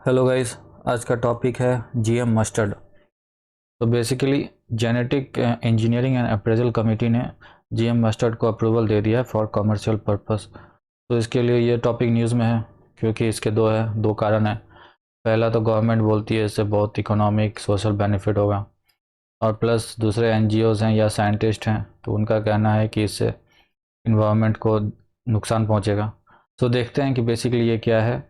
Hello guys, आज का topic है जीएम मस्टर्ड। तो basically genetic engineering and appraisal committee ने जीएम मस्टर्ड को अप्रूवल दे दिया है फॉर कमर्शियल पर्पस। तो इसके लिए ये टॉपिक न्यूज़ में है क्योंकि इसके दो कारण हैं। पहला तो गवर्नमेंट बोलती है इससे बहुत इकोनॉमिक सोशल बेनिफिट होगा, और प्लस दूसरे एनजीओज़ हैं या साइंटिस्ट हैं तो उनका कहना है कि इससे इन्वायरमेंट को नुकसान पहुँचेगा। तो देखते हैं कि बेसिकली ये क्या है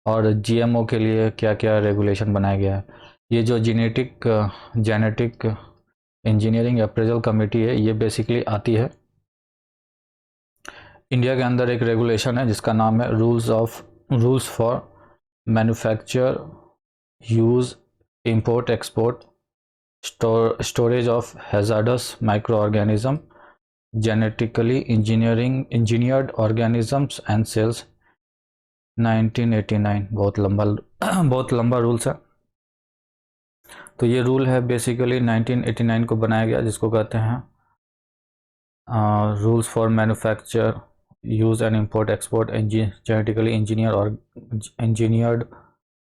और जीएमओ के लिए क्या क्या रेगुलेशन बनाया गया है। ये जो जेनेटिक इंजीनियरिंग अप्रेजल कमेटी है, ये बेसिकली आती है इंडिया के अंदर। एक रेगुलेशन है जिसका नाम है rules for manufacture, use, import, export, storage of hazardous micro organism, genetically engineered organisms and cells, 1989। बहुत लंबा रूल्स है। तो ये रूल है बेसिकली 1989 को बनाया गया, जिसको कहते हैं rules for manufacture, use and import, export genetically engineered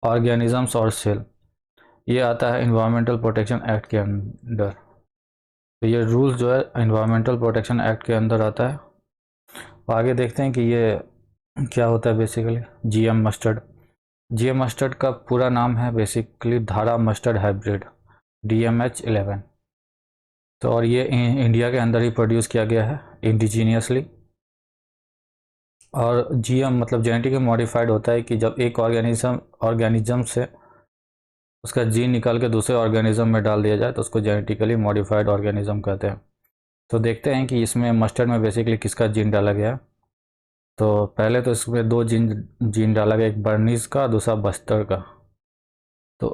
organisms और सेल। ये आता है इन्वायरमेंटल प्रोटेक्शन एक्ट के अंडर। तो ये रूल जो है इन्वायरमेंटल प्रोटेक्शन एक्ट के अंदर आता है। आगे देखते हैं कि ये क्या होता है बेसिकली। जीएम मस्टर्ड का पूरा नाम है बेसिकली धारा मस्टर्ड हाइब्रिड, DMH11। तो और ये इंडिया के अंदर ही प्रोड्यूस किया गया है इंडिजीनियसली। और जीएम मतलब जेनेटिकली मॉडिफाइड होता है कि जब एक ऑर्गेनिज्म से उसका जीन निकाल के दूसरे ऑर्गेनिज्म में डाल दिया जाए तो उसको जेनेटिकली मॉडिफाइड ऑर्गेनिज्म कहते हैं। तो देखते हैं कि इसमें मस्टर्ड में बेसिकली किसका जीन डाला गया है। तो पहले तो इसमें दो जीन डाला गया, एक बर्नीज का, दूसरा बस्तर का। तो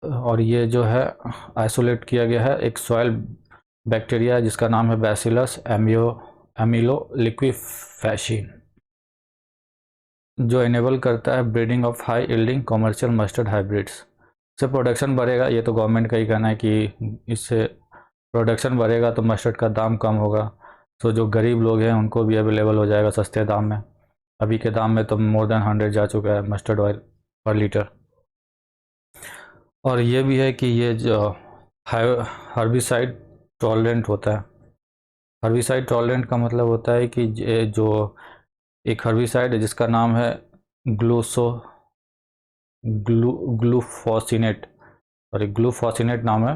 और ये जो है आइसोलेट किया गया है एक सॉइल बैक्टीरिया जिसका नाम है बैसिलस एमिलो लिक्विफैशिन, जो इनेबल करता है breeding of high yielding commercial mustard hybrids. इससे प्रोडक्शन बढ़ेगा, ये तो गवर्नमेंट का ही कहना है कि इससे प्रोडक्शन बढ़ेगा तो मस्टर्ड का दाम कम होगा। तो जो गरीब लोग हैं उनको भी अवेलेबल हो जाएगा सस्ते दाम में। अभी के दाम में तो मोर देन 100 जा चुका है मस्टर्ड ऑयल पर लीटर। और ये भी है कि ये जो हर्बिसाइड टॉलरेंट होता है। हर्बिसाइड टॉलरेंट का मतलब होता है कि जो एक हर्बिसाइड है जिसका नाम है ग्लूफोसिनेट, ग्लूफोसिनेट नाम है।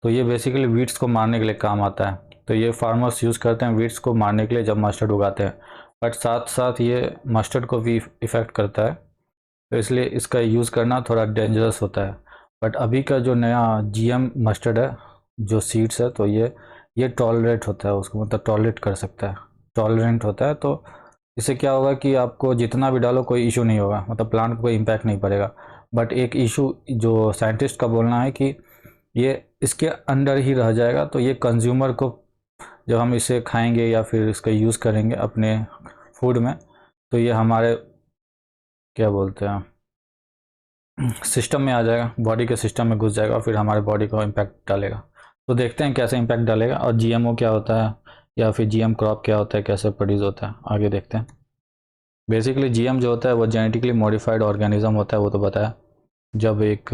तो ये बेसिकली वीड्स को मारने के लिए काम आता है। तो ये फार्मर्स यूज़ करते हैं वीड्स को मारने के लिए जब मस्टर्ड उगाते हैं, बट साथ साथ ये मस्टर्ड को भी इफ़ेक्ट करता है। तो इसलिए इसका यूज़ करना थोड़ा डेंजरस होता है। बट अभी का जो नया जीएम मस्टर्ड है, जो सीड्स है, तो ये टॉलरेट होता है, उसको मतलब टॉलरेट कर सकता है, टॉलरेंट होता है। तो इससे क्या होगा कि आपको जितना भी डालो कोई इशू नहीं होगा, मतलब प्लांट को कोई इम्पैक्ट नहीं पड़ेगा। बट एक इशू जो साइंटिस्ट का बोलना है कि ये इसके अंडर ही रह जाएगा। तो ये कंज्यूमर को जब हम इसे खाएंगे या फिर इसका यूज़ करेंगे अपने फूड में, तो ये हमारे क्या बोलते हैं सिस्टम में आ जाएगा, बॉडी के सिस्टम में घुस जाएगा और फिर हमारे बॉडी को इम्पैक्ट डालेगा। तो देखते हैं कैसे इम्पैक्ट डालेगा और जीएमओ क्या होता है या फिर जीएम क्रॉप क्या होता है, कैसे प्रोड्यूस होता है, आगे देखते हैं। बेसिकली जीएम जो होता है वो जेनेटिकली मॉडिफाइड ऑर्गेनिज्म होता है, वो तो बताया। जब एक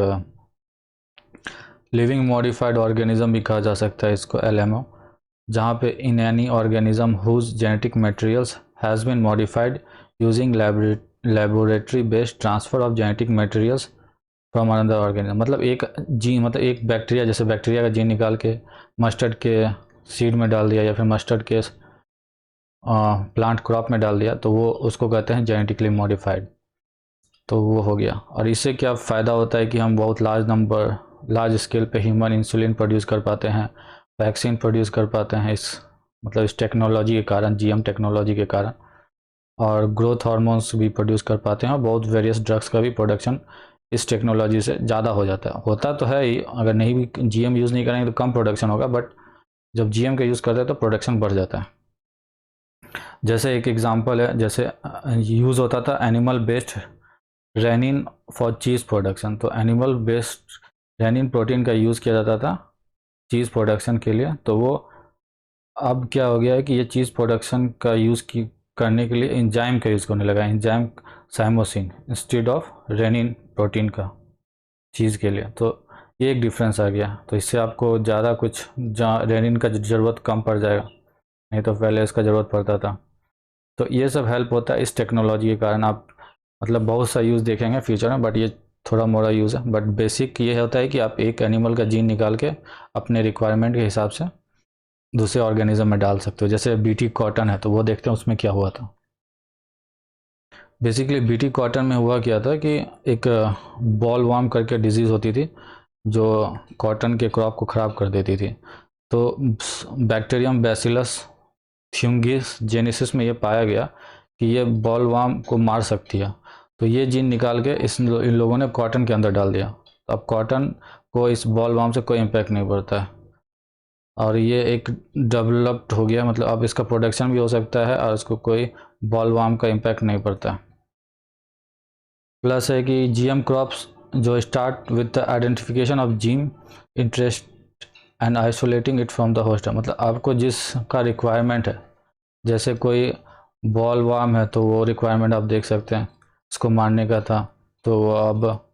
लिविंग मॉडिफाइड ऑर्गेनिज्म भी कहा जा सकता है इसको, LMO, जहाँ पे in any organism whose genetic materials has been modified using laboratory based transfer of genetic materials from another organism. मतलब एक बैक्टीरिया, जैसे बैक्टीरिया का जीन निकाल के मस्टर्ड के सीड में डाल दिया या फिर मस्टर्ड के प्लांट क्रॉप में डाल दिया, तो वो उसको कहते हैं जेनेटिकली मॉडिफाइड। तो वो हो गया। और इससे क्या फ़ायदा होता है कि हम बहुत लार्ज स्केल पे ह्यूमन इंसुलिन प्रोड्यूस कर पाते हैं, वैक्सीन प्रोड्यूस कर पाते हैं इस टेक्नोलॉजी के कारण, जीएम टेक्नोलॉजी के कारण। और ग्रोथ हार्मोन्स भी प्रोड्यूस कर पाते हैं और बहुत वेरियस ड्रग्स का भी प्रोडक्शन इस टेक्नोलॉजी से ज़्यादा हो जाता है। होता तो है ही, अगर नहीं भी जीएम यूज़ नहीं करेंगे तो कम प्रोडक्शन होगा, बट जब जीएम का यूज़ करते हैं तो प्रोडक्शन बढ़ जाता है। जैसे एक एग्जांपल है, जैसे यूज़ होता था animal based rennin for cheese production. तो एनिमल बेस्ड रेनिन प्रोटीन का यूज़ किया जाता था चीज़ प्रोडक्शन के लिए। तो वो अब क्या हो गया है कि ये चीज़ प्रोडक्शन का यूज़ करने के लिए एंजाइम का यूज़ करने लगा, enzyme chymosin instead of rennin protein का चीज़ के लिए। तो ये एक डिफरेंस आ गया। तो इससे आपको ज़्यादा कुछ जहाँ रेनिन का ज़रूरत कम पड़ जाएगा, नहीं तो पहले इसका ज़रूरत पड़ता था। तो ये सब हेल्प होता है इस टेक्नोलॉजी के कारण। आप मतलब बहुत सा यूज़ देखेंगे फ्यूचर में, बट ये थोड़ा मोड़ा यूज़ है। बट बेसिक ये होता है कि आप एक एनिमल का जीन निकाल के अपने रिक्वायरमेंट के हिसाब से दूसरे ऑर्गेनिज्म में डाल सकते हो। जैसे बीटी कॉटन है, तो वो देखते हैं उसमें क्या हुआ था। बेसिकली बीटी कॉटन में हुआ क्या था कि एक बॉल वार्म करके डिजीज़ होती थी जो कॉटन के क्रॉप को ख़राब कर देती थी। तो बैक्टीरियम बैसिलस थ्यूंगिस जेनेसिस में ये पाया गया कि ये बॉल वार्म को मार सकती है। तो ये जीन निकाल के इन लोगों ने कॉटन के अंदर डाल दिया। तो अब कॉटन को इस बॉल वार्म से कोई इम्पैक्ट नहीं पड़ता है और ये एक डेवलप्ड हो गया। मतलब अब इसका प्रोडक्शन भी हो सकता है और इसको कोई बॉल वार्म का इम्पैक्ट नहीं पड़ता। प्लस है कि जीएम क्रॉप्स जो start with the identification of gene interest and isolating it from the host. मतलब आपको जिसका रिक्वायरमेंट है, जैसे कोई बॉल वार्म है तो वो रिक्वायरमेंट आप देख सकते हैं, इसको मारने का था तो वो अब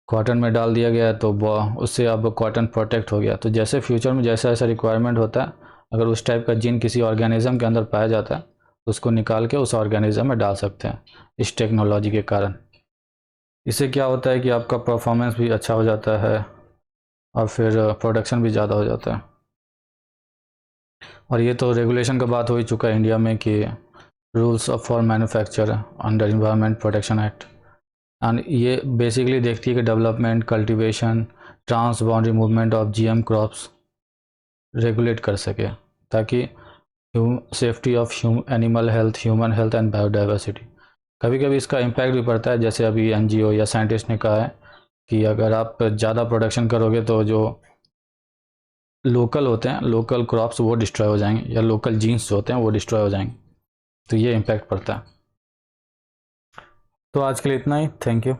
कॉटन में डाल दिया गया, तो उससे अब कॉटन प्रोटेक्ट हो गया। तो जैसे फ्यूचर में जैसा ऐसा रिक्वायरमेंट होता है, अगर उस टाइप का जीन किसी ऑर्गेनिज्म के अंदर पाया जाता है तो उसको निकाल के उस ऑर्गेनिज्म में डाल सकते हैं इस टेक्नोलॉजी के कारण। इससे क्या होता है कि आपका परफॉर्मेंस भी अच्छा हो जाता है और फिर प्रोडक्शन भी ज़्यादा हो जाता है। और ये तो रेगुलेशन का बात हो ही चुका है इंडिया में कि rules of for manufacture under environment protection act. And ये बेसिकली देखती है कि development, cultivation, trans boundary movement of GM crops regulate कर सके, ताकि safety of animal health, human health and biodiversity. कभी कभी इसका इम्पैक्ट भी पड़ता है, जैसे अभी एनजीओ या साइंटिस्ट ने कहा है कि अगर आप ज़्यादा प्रोडक्शन करोगे तो जो लोकल होते हैं, लोकल क्रॉप्स, वो डिस्ट्रॉय हो जाएंगे, या लोकल जीन्स जो होते हैं वो डिस्ट्रॉय हो जाएंगे। तो ये इम्पैक्ट पड़ता है। तो आज के लिए इतना ही। Thank you.